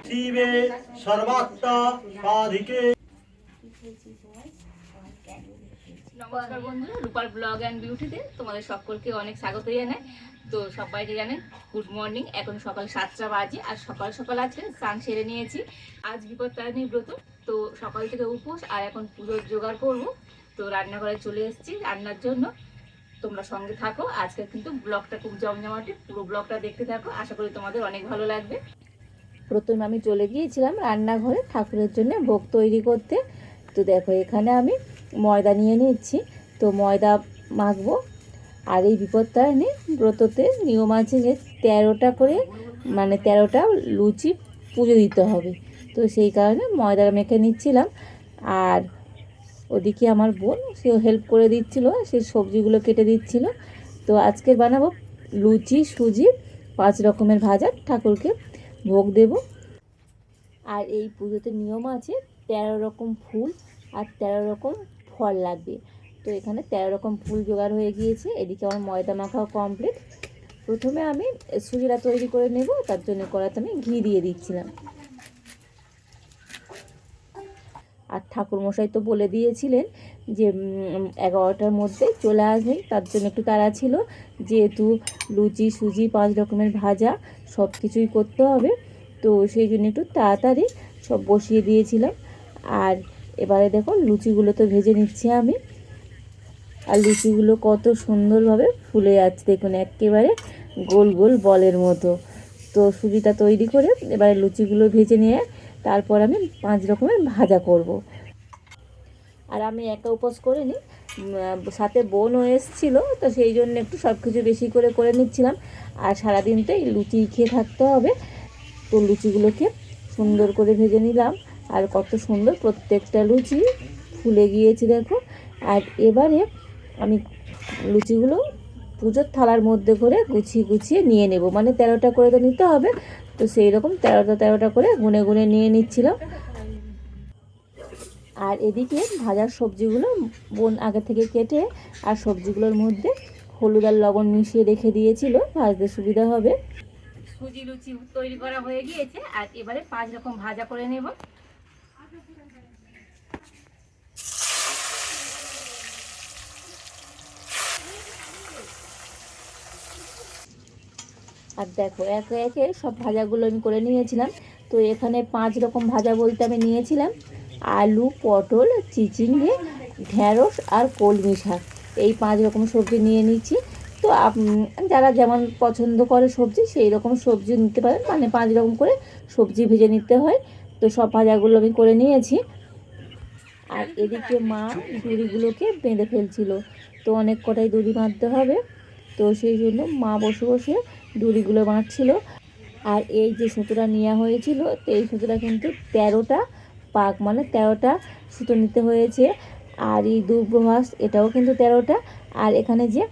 শিবে সর্বাত্মা সাধিকে। নমস্কার বন্ধুরা, রূপার ব্লগ অ্যান্ড বিউটিতে তোমাদের সকলকে অনেক স্বাগত জানাই। তো সবাইকে জানেন গুড মর্নিং। এখন সকাল 7টা বাজে আর সকাল সকাল আজকে স্নান সেরে নিয়েছি। আজ বিপত্তারিণী ব্রত, তো সকাল থেকে উপোস আর এখন পুজোর জোগাড় করবো। তো রান্নাঘরে চলে এসেছি রান্নার জন্য। তোমরা সঙ্গে থাকো, আজকে কিন্তু ব্লগটা খুব জমজমাটে, পুরো ব্লগটা দেখতে থাকো, আশা করি তোমাদের অনেক ভালো লাগবে। প্রথমে আমি চলে গিয়েছিলাম রান্নাঘরে ঠাকুরের জন্য ভোগ তৈরি করতে। তো দেখো এখানে আমি ময়দা নিয়ে নিচ্ছি, তো ময়দা মাখবো। আর এই বিপত্তারিণী ব্রততে নিয়ম আছে যে 13টা করে, মানে 13টা লুচি পুজো দিতে হবে। তো সেই কারণে ময়দা মেখে নিচ্ছিলাম। আর ওদিকে আমার বোন, সেও হেল্প করে দিচ্ছিল, সে সবজিগুলো কেটে দিচ্ছিল। তো আজকে বানাবো লুচি, সুজি, 5 রকমের ভাজা, ঠাকুরকে ভোগ দেব। আর এই পুজোতে নিয়ম আছে 13 রকম ফুল আর 13 রকম ফল লাগবে। তো এখানে 13 রকম ফুল জোগাড় হয়ে গিয়েছে। এদিকে আমার ময়দা মাখাও কমপ্লিট। প্রথমে আমি সুজিটা তৈরি করে নেব, তার জন্য কড়াইতে আমি ঘি দিয়ে দিচ্ছিলাম। আর ঠাকুরমশাই তো বলে দিয়েছিলেন যে 11টার মধ্যে চলে আসবেন, তার জন্য একটু তাড়া ছিল, যেহেতু লুচি, সুজি, 5 রকমের ভাজা সব কিছুই করতে হবে। তো সেই জন্য একটু তাড়াতাড়ি সব বসিয়ে দিয়েছিলাম। আর এবারে দেখো লুচিগুলো তো ভেজে নিচ্ছি আমি। আর লুচিগুলো কত সুন্দরভাবে ফুলে যাচ্ছে, দেখুন একেবারে গোল গোল বলের মতো। তো সুজিটা তৈরি করে এবারে লুচিগুলো ভেজে নিয়ে তারপর আমি 5 রকমের ভাজা করব। আর আমি একা উপোস করিনি, সাথে বোনও এসেছিলো, তো সেই জন্য একটু সব কিছু বেশি করে করে নিচ্ছিলাম। আর সারাদিন তো এই লুচি খেয়ে থাকতে হবে। তো লুচিগুলোকে সুন্দর করে ভেজে নিলাম। আর কত সুন্দর প্রত্যেকটা লুচি ফুলে গিয়েছে দেখো। আর এবারে আমি লুচিগুলো পুজোর থালার মধ্যে করে গুছিয়ে গুছিয়ে নিয়ে নেব, মানে 13টা করে তো নিতে হবে। তো সেই রকম 13টা করে গুনে গুনে নিয়ে নিচ্ছিলাম। আর এদিকে ভাজার সবজিগুলো বোন আগে থেকে কেটে আর সবজিগুলোর মধ্যে হলুদ আর লবণ মিশিয়ে রেখে দিয়েছিল, ভাজতে সুবিধা হবে। সুজি লুচি তৈরি করা হয়ে গিয়েছে। আর এবারে 5 রকম ভাজা করে নেব। আর দেখো একে একে সব ভাজাগুলো আমি করে নিয়েছিলাম। তো এখানে 5 রকম ভাজা বলতে আমি নিয়েছিলাম আলু, পটল, চিচিঙ্গে, ঢেঁড়স আর কলমি শাক, এই 5 রকম সবজি নিয়ে নিচ্ছি। তো যারা যেমন পছন্দ করে সবজি সেই রকম সবজি নিতে পারেন, মানে 5 রকম করে সবজি ভেজে নিতে হয়। তো সব ভাজাগুলো আমি করে নিয়েছি। আর এদিকে মা দড়িগুলোকে বেঁধে ফেলছিল, তো অনেক কটাই দড়ি বাঁধতে হবে। তো সেই জন্য মা বসে বসে দড়িগুলো বাঁধছিল। আর এই যে সুতোটা নেওয়া হয়েছিল, তো এই সুতোটা কিন্তু 13টা পাক, মানে 13টা সুতো নিতে হয়েছে। আর এই দূর্বাস এটাও কিন্তু 13টা। আর এখানে যে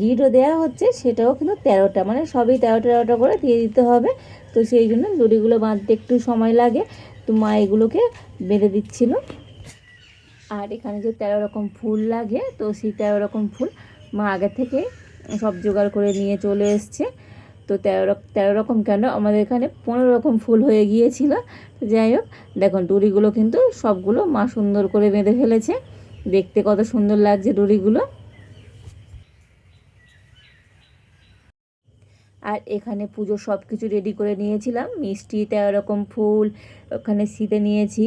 গিটও দেওয়া হচ্ছে সেটাও কিন্তু 13টা, মানে সবই 13টা করে দিয়ে দিতে হবে। তো সেই জন্য দড়িগুলো বাঁধতে একটু সময় লাগে। তো মা এগুলোকে বেঁধে দিচ্ছিল। আর এখানে যে 13 রকম ফুল লাগে, তো সেই 13 রকম ফুল মা আগে থেকে সব জোগাড় করে নিয়ে চলে এসছে। তো 13 রকম কেন, আমাদের এখানে 15 রকম ফুল হয়ে গিয়েছিল। তো যাই হোক, দেখুন ডুরিগুলো কিন্তু সবগুলো মা সুন্দর করে বেঁধে ফেলেছে, দেখতে কত সুন্দর লাগছে ডুরিগুলো। আর এখানে পুজো সব কিছু রেডি করে নিয়েছিলাম, মিষ্টি, 13 রকম ফুল ওখানে শীতে নিয়েছি,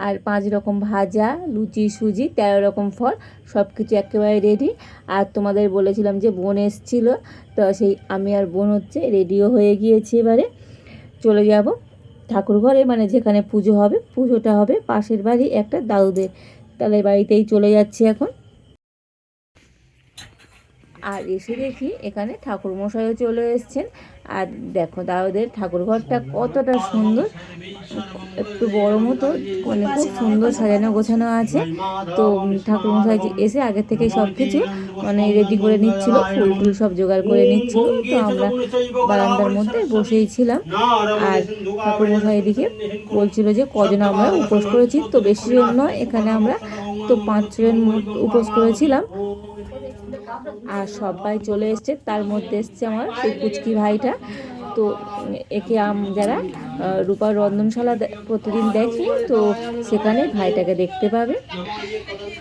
আর 5 রকম ভাজা, লুচি, সুজি, 13 রকম ফল, সব কিছু একেবারে রেডি। আর তোমাদের বলেছিলাম যে বোন এসেছিলো, তো সেই আমি আর বোন হচ্ছে রেডিও হয়ে গিয়েছি। এবারে চলে যাব ঠাকুর ঘরে, মানে যেখানে পুজো হবে, পুজোটা হবে পাশের বাড়ি একটা দাদুদের, তাদের বাড়িতেই চলে যাচ্ছি এখন। আর এসে দেখি এখানে ঠাকুরমশাইও চলে এসেছেন। আর দেখো দাদুদের ঠাকুরঘরটা কতটা সুন্দর, একটু বড় মতো, মানে খুব সুন্দর সাজানো গোছানো আছে। তো ঠাকুরমশাই এসে আগে থেকে সব কিছু মানে রেডি করে নিচ্ছিল, ফুল টুল সব জোগাড় করে নিচ্ছিল। তো আমরা বারান্দার মধ্যে বসেই ছিলাম। আর ঠাকুরমশাই এদিকে বলছিল যে কজন আমরা উপোস করেছি। তো বেশি জন নয়, এখানে আমরা তো 5 জন উপোস করেছিলাম। আর সবাই চলে এসছে, তার মধ্যে এসছে আমার সেই পুচকি ভাইটা। তো একে যারা রূপার রন্ধনশালা প্রতিদিন দেখে তো সেখানে ভাইটাকে দেখতে পাবে।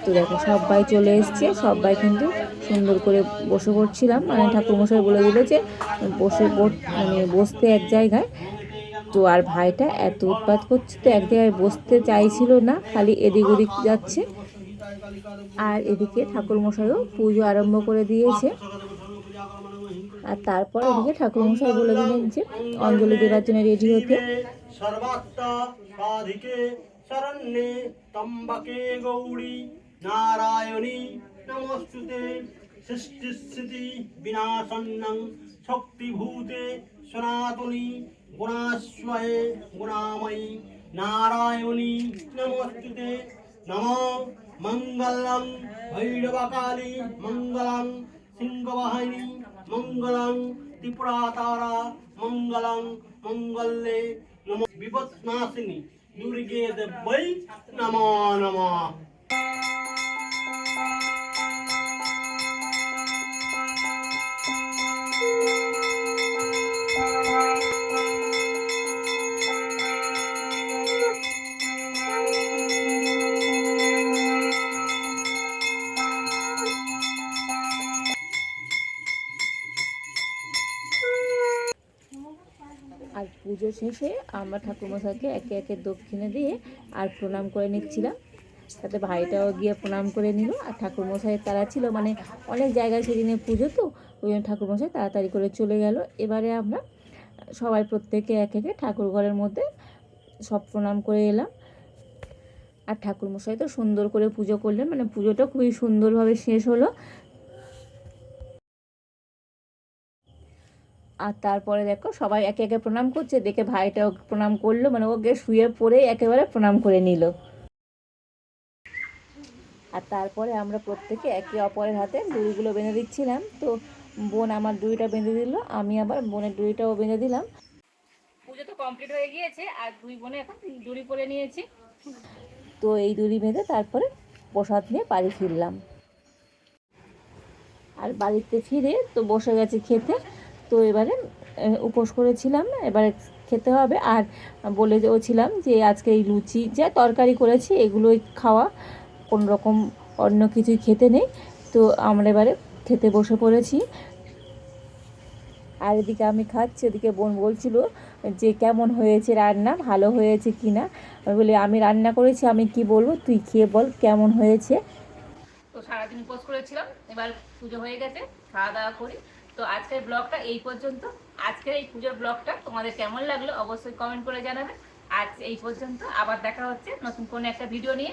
তো দেখো সবাই চলে এসছে, সবাই কিন্তু সুন্দর করে বসে পড়ছিলাম, মানে ঠাকুরমশাই বলে দিল যে মানে বসতে এক জায়গায়। তো আর ভাইটা এত উৎপাত করছে, তো এক জায়গায় বসতে চাইছিল না, খালি এদিক ওদিক যাচ্ছে। আর এদিকে ঠাকুরমশাইও পুজো আরম্ভ করে দিয়েছে। আর তারপর এদিকে ঠাকুরমশাই বলে দিলেন যে অঞ্জলি দেওয়ার জন্য রেডি হতে। সর্বাত্মা সাধিকে শরণ্যে ত্র্যম্বকে গৌরী নারায়ণী নমস্তুতে সৃষ্টিস্থিতি বিনাশন্নং শক্তিভূতে সনাতনী গুণাশ্রয়ে গুণাময়ী নারায়ণী নমস্তুতে। নমো মঙ্গলং ভৈরবকালী মঙ্গলং সিংহবাহিনী মঙ্গলং ত্রিপুরাতারা মঙ্গলং মঙ্গলে নমো বিপৎনাশিনী দুর্গে দেব্যৈ নমো নমঃ। আর পুজো শেষে আমরা ঠাকুরমশাইকে একে একে দক্ষিণে দিয়ে আর প্রণাম করে নিচ্ছিলাম, সাথে ভাইটাও গিয়ে প্রণাম করে নিল। আর ঠাকুরমশাই তারা ছিল, মানে অনেক জায়গায় সেদিনে পুজো, তো ওই জন্য ঠাকুরমশাই তাড়াতাড়ি করে চলে গেল। এবারে আমরা সবাই প্রত্যেকে এক একে ঠাকুর ঘরের মধ্যে সব প্রণাম করে এলাম। আর ঠাকুরমশাই তো সুন্দর করে পুজো করলেন, মানে পুজোটা খুবই সুন্দরভাবে শেষ হলো। আর তারপরে দেখো সবাই একে একে প্রণাম করছে, দেখে ভাইটাও প্রণাম করলো, মানে ওকে শুয়ে পড়ে একেবারে প্রণাম করে নিল। আর তারপরে আমরা প্রত্যেকে একে অপরের হাতে ডুরিগুলো বেঁধে দিচ্ছিলাম। তো বোন আমার ডুরিটা বেঁধে দিল, আমি আবার বোনের ডুরিটাও বেঁধে দিলাম। পুজো তো কমপ্লিট হয়ে গিয়েছে, আর দুই বোনে এখন ডুরি পরে নিয়েছি। তো এই ডুরি বেঁধে তারপরে প্রসাদ নিয়ে বাড়ি ফিরলাম। আর বাড়িতে ফিরে তো বসে গেছি খেতে। তো এবারে উপোস করেছিলাম, এবারে খেতে হবে। আর বলেও ছিলাম যে আজকে এই লুচি যা তরকারি করেছি এগুলোই খাওয়া, কোনো রকম অন্য কিছুই খেতে নেই। তো আমরা এবারে খেতে বসে পড়েছি। আর এদিকে আমি খাচ্ছি, এদিকে বোন বলছিল যে কেমন হয়েছে রান্না, ভালো হয়েছে কি না। আমি বলি আমি রান্না করেছি, আমি কি বলবো, তুই খেয়ে বল কেমন হয়েছে। তো সারাদিন উপোস করেছিলাম, এবার পুজো হয়ে গেছে, খাওয়া দাওয়া করি। তো আজকের ব্লগটা এই পর্যন্ত। আজকের এই পুজোর ব্লগটা তোমাদের কেমন লাগলো অবশ্যই কমেন্ট করে জানাবে। আজ এই পর্যন্ত, আবার দেখা হচ্ছে নতুন কোনো একটা ভিডিও নিয়ে।